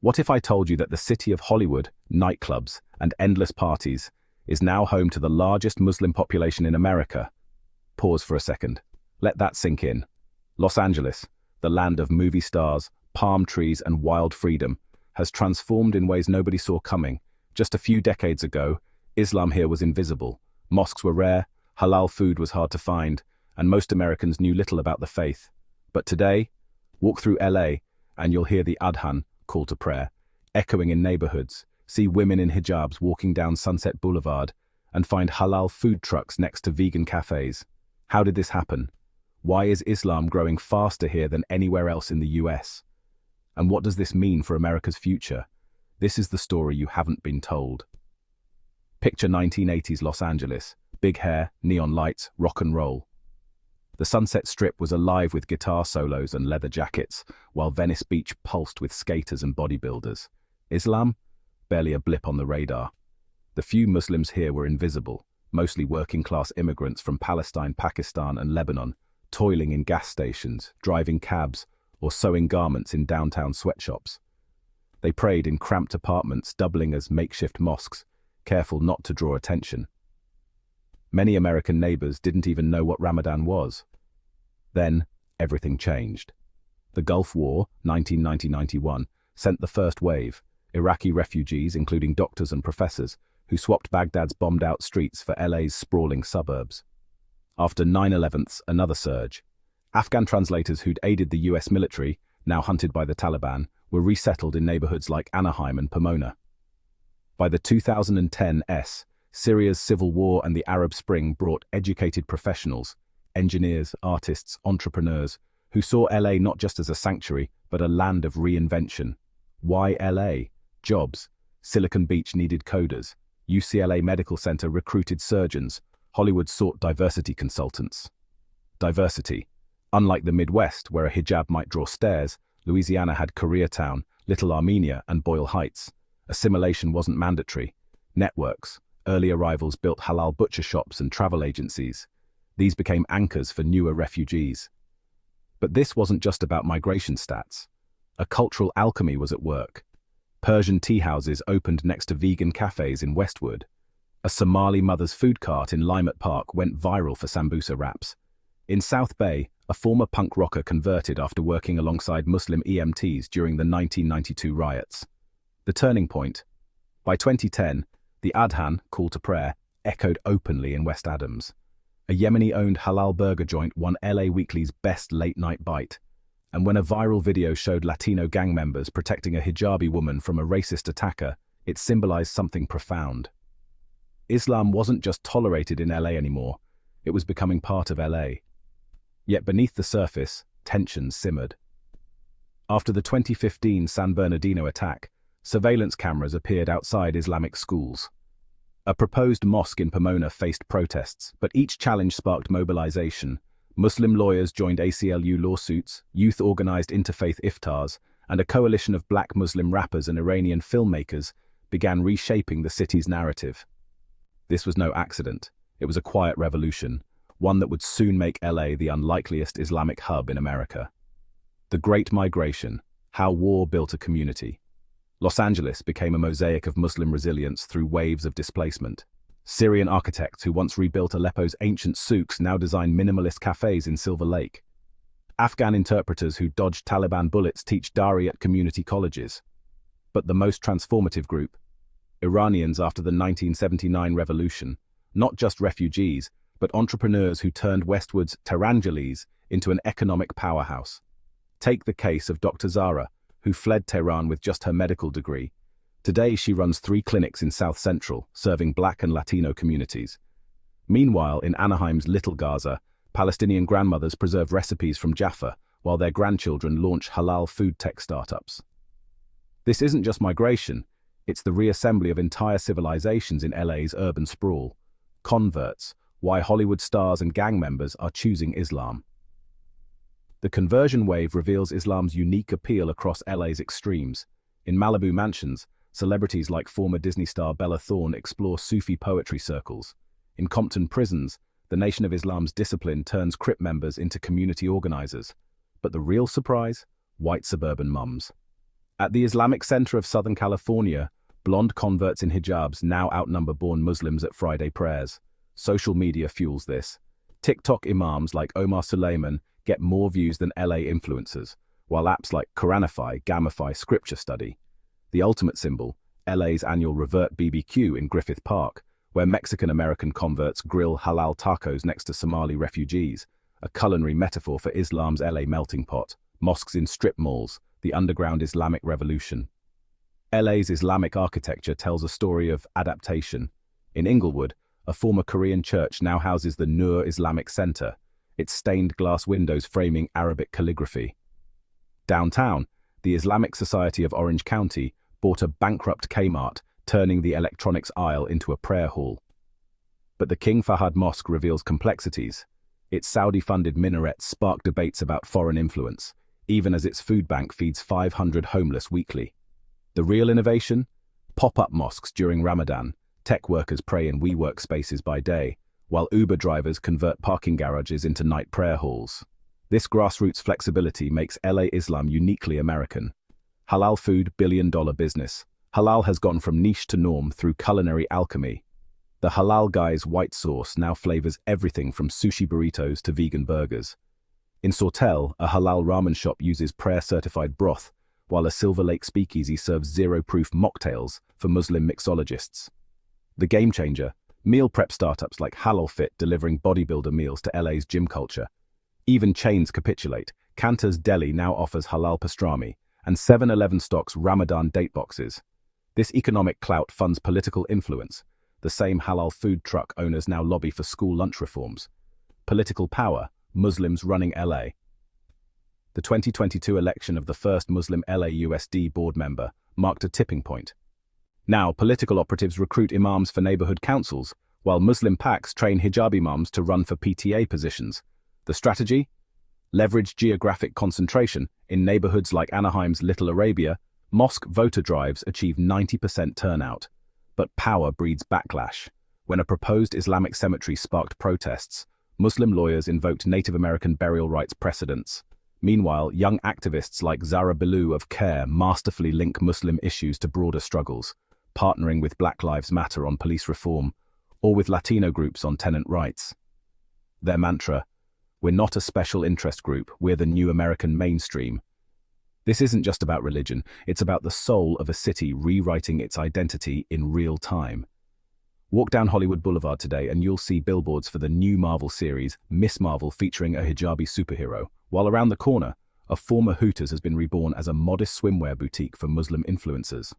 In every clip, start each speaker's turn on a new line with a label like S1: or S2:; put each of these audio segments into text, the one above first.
S1: What if I told you that the city of Hollywood, nightclubs, and endless parties is now home to the largest Muslim population in America? Pause for a second. Let that sink in. Los Angeles, the land of movie stars, palm trees, and wild freedom, has transformed in ways nobody saw coming. Just a few decades ago, Islam here was invisible. Mosques were rare, halal food was hard to find, and most Americans knew little about the faith. But today, walk through LA, and you'll hear the adhan, call to prayer, echoing in neighborhoods, see women in hijabs walking down Sunset Boulevard, and find halal food trucks next to vegan cafes. How did this happen? Why is Islam growing faster here than anywhere else in the US? And what does this mean for America's future? This is the story you haven't been told. Picture 1980s Los Angeles, big hair, neon lights, rock and roll. The Sunset Strip was alive with guitar solos and leather jackets, while Venice Beach pulsed with skaters and bodybuilders. Islam? Barely a blip on the radar. The few Muslims here were invisible, mostly working-class immigrants from Palestine, Pakistan, and Lebanon, toiling in gas stations, driving cabs, or sewing garments in downtown sweatshops. They prayed in cramped apartments, doubling as makeshift mosques, careful not to draw attention. Many American neighbors didn't even know what Ramadan was. Then, everything changed. The Gulf War, 1990-91, sent the first wave, Iraqi refugees, including doctors and professors, who swapped Baghdad's bombed-out streets for LA's sprawling suburbs. After 9/11, another surge. Afghan translators who'd aided the US military, now hunted by the Taliban, were resettled in neighborhoods like Anaheim and Pomona. By the 2010s, Syria's civil war and the Arab Spring brought educated professionals, engineers, artists, entrepreneurs, who saw LA not just as a sanctuary, but a land of reinvention. Why LA? Jobs. Silicon Beach needed coders. UCLA Medical Center recruited surgeons. Hollywood sought diversity consultants. Diversity. Unlike the Midwest, where a hijab might draw stares, Louisiana had Koreatown, Little Armenia, and Boyle Heights. Assimilation wasn't mandatory. Networks. Early arrivals built halal butcher shops and travel agencies. These became anchors for newer refugees. But this wasn't just about migration stats. A cultural alchemy was at work. Persian tea houses opened next to vegan cafes in Westwood. A Somali mother's food cart in Lymet Park went viral for sambusa wraps. In South Bay, a former punk rocker converted after working alongside Muslim EMTs during the 1992 riots. The turning point. By 2010, the adhan, call to prayer, echoed openly in West Adams. A Yemeni-owned halal burger joint won LA Weekly's Best Late Night Bite. And when a viral video showed Latino gang members protecting a hijabi woman from a racist attacker, it symbolized something profound. Islam wasn't just tolerated in LA anymore, it was becoming part of LA. Yet beneath the surface, tensions simmered. After the 2015 San Bernardino attack, surveillance cameras appeared outside Islamic schools. A proposed mosque in Pomona faced protests, but each challenge sparked mobilization. Muslim lawyers joined ACLU lawsuits, youth organized interfaith iftars, and a coalition of black Muslim rappers and Iranian filmmakers began reshaping the city's narrative. This was no accident. It was a quiet revolution, one that would soon make LA the unlikeliest Islamic hub in America. The Great Migration, how war built a community. Los Angeles became a mosaic of Muslim resilience through waves of displacement. Syrian architects who once rebuilt Aleppo's ancient souks now design minimalist cafes in Silver Lake. Afghan interpreters who dodged Taliban bullets teach Dari at community colleges. But the most transformative group, Iranians after the 1979 revolution, not just refugees, but entrepreneurs who turned Westwood's Tehrangeles into an economic powerhouse. Take the case of Dr. Zara, who fled Tehran with just her medical degree. Today she runs 3 clinics in South Central, serving black and Latino communities. Meanwhile, in Anaheim's Little Gaza, Palestinian grandmothers preserve recipes from Jaffa, while their grandchildren launch halal food tech startups. This isn't just migration, it's the reassembly of entire civilizations in LA's urban sprawl. Converts, why Hollywood stars and gang members are choosing Islam. The conversion wave reveals Islam's unique appeal across LA's extremes. In Malibu mansions, celebrities like former Disney star Bella Thorne explore Sufi poetry circles. In Compton prisons, the Nation of Islam's discipline turns Crip members into community organizers. But the real surprise? White suburban mums. At the Islamic Center of Southern California, blonde converts in hijabs now outnumber born Muslims at Friday prayers. Social media fuels this. TikTok imams like Omar Suleiman get more views than LA influencers, while apps like Quranify gamify scripture study. The ultimate symbol, LA's annual Revert BBQ in Griffith Park, where Mexican-American converts grill halal tacos next to Somali refugees, a culinary metaphor for Islam's LA melting pot. Mosques in strip malls, the underground Islamic revolution. LA's Islamic architecture tells a story of adaptation. In Inglewood, a former Korean church now houses the Nur Islamic Center, its stained glass windows framing Arabic calligraphy. Downtown, the Islamic Society of Orange County bought a bankrupt Kmart, turning the electronics aisle into a prayer hall. But the King Fahd Mosque reveals complexities. Its Saudi-funded minarets spark debates about foreign influence, even as its food bank feeds 500 homeless weekly. The real innovation? Pop-up mosques during Ramadan. Tech workers pray in WeWork spaces by day, while Uber drivers convert parking garages into night prayer halls. This grassroots flexibility makes LA Islam uniquely American. Halal food, billion-dollar business. Halal has gone from niche to norm through culinary alchemy. The Halal Guy's white sauce now flavors everything from sushi burritos to vegan burgers. In Sawtell, a halal ramen shop uses prayer-certified broth, while a Silver Lake speakeasy serves zero-proof mocktails for Muslim mixologists. The game changer, meal prep startups like Halal Fit delivering bodybuilder meals to LA's gym culture. Even chains capitulate. Cantor's Deli now offers halal pastrami, and 7-Eleven stocks Ramadan date boxes. This economic clout funds political influence. The same halal food truck owners now lobby for school lunch reforms. Political power, Muslims running LA. The 2022 election of the first Muslim LAUSD board member marked a tipping point. Now, political operatives recruit imams for neighborhood councils, while Muslim PACs train hijab imams to run for PTA positions. The strategy? Leverage geographic concentration. In neighborhoods like Anaheim's Little Arabia, mosque voter drives achieve 90% turnout. But power breeds backlash. When a proposed Islamic cemetery sparked protests, Muslim lawyers invoked Native American burial rights precedents. Meanwhile, young activists like Zara Bilou of CARE masterfully link Muslim issues to broader struggles, partnering with Black Lives Matter on police reform, or with Latino groups on tenant rights. Their mantra, "We're not a special interest group, we're the new American mainstream." This isn't just about religion, it's about the soul of a city rewriting its identity in real time. Walk down Hollywood Boulevard today and you'll see billboards for the new Marvel series, Miss Marvel, featuring a hijabi superhero, while around the corner, a former Hooters has been reborn as a modest swimwear boutique for Muslim influencers.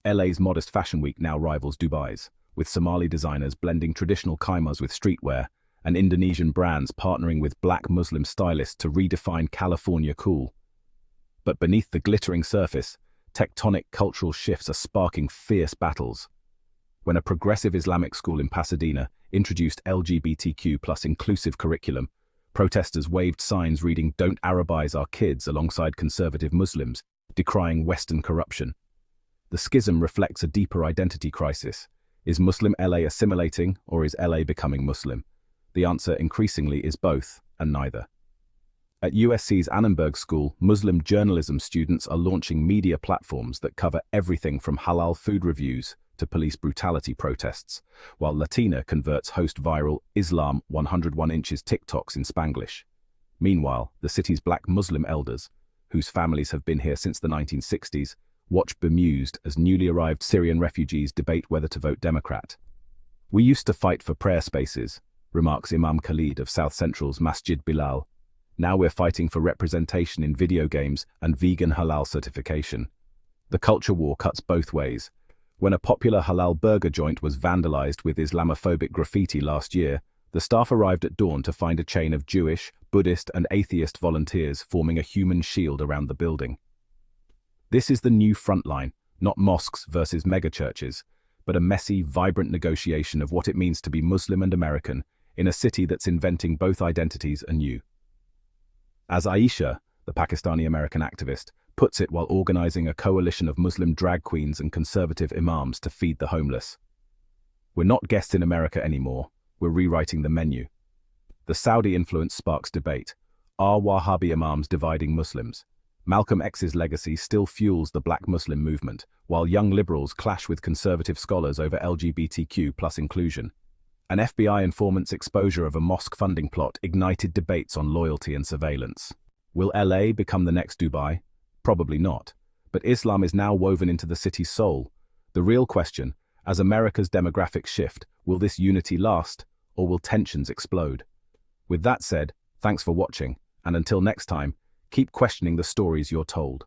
S1: LA's Modest Fashion Week now rivals Dubai's, with Somali designers blending traditional kaimas with streetwear, and Indonesian brands partnering with Black Muslim stylists to redefine California cool. But beneath the glittering surface, tectonic cultural shifts are sparking fierce battles. When a progressive Islamic school in Pasadena introduced LGBTQ+ inclusive curriculum, protesters waved signs reading "Don't Arabize our kids" alongside conservative Muslims, decrying Western corruption. The schism reflects a deeper identity crisis. Is Muslim LA assimilating, or is LA becoming Muslim? The answer increasingly is both, and neither. At USC's Annenberg School, Muslim journalism students are launching media platforms that cover everything from halal food reviews to police brutality protests, while Latina converts host viral Islam 101 inches TikToks in Spanglish. Meanwhile, the city's Black Muslim elders, whose families have been here since the 1960s, watch bemused as newly arrived Syrian refugees debate whether to vote Democrat. "We used to fight for prayer spaces," remarks Imam Khalid of South Central's Masjid Bilal. "Now we're fighting for representation in video games and vegan halal certification." The culture war cuts both ways. When a popular halal burger joint was vandalized with Islamophobic graffiti last year, the staff arrived at dawn to find a chain of Jewish, Buddhist, and atheist volunteers forming a human shield around the building. This is the new frontline, not mosques versus megachurches, but a messy, vibrant negotiation of what it means to be Muslim and American in a city that's inventing both identities anew. As Aisha, the Pakistani-American activist, puts it while organizing a coalition of Muslim drag queens and conservative imams to feed the homeless, "We're not guests in America anymore, we're rewriting the menu." The Saudi influence sparks debate. Are Wahhabi imams dividing Muslims? Malcolm X's legacy still fuels the Black Muslim movement, while young liberals clash with conservative scholars over LGBTQ+ inclusion. An FBI informant's exposure of a mosque funding plot ignited debates on loyalty and surveillance. Will LA become the next Dubai? Probably not. But Islam is now woven into the city's soul. The real question, as America's demographics shift, will this unity last, or will tensions explode? With that said, thanks for watching, and until next time, keep questioning the stories you're told.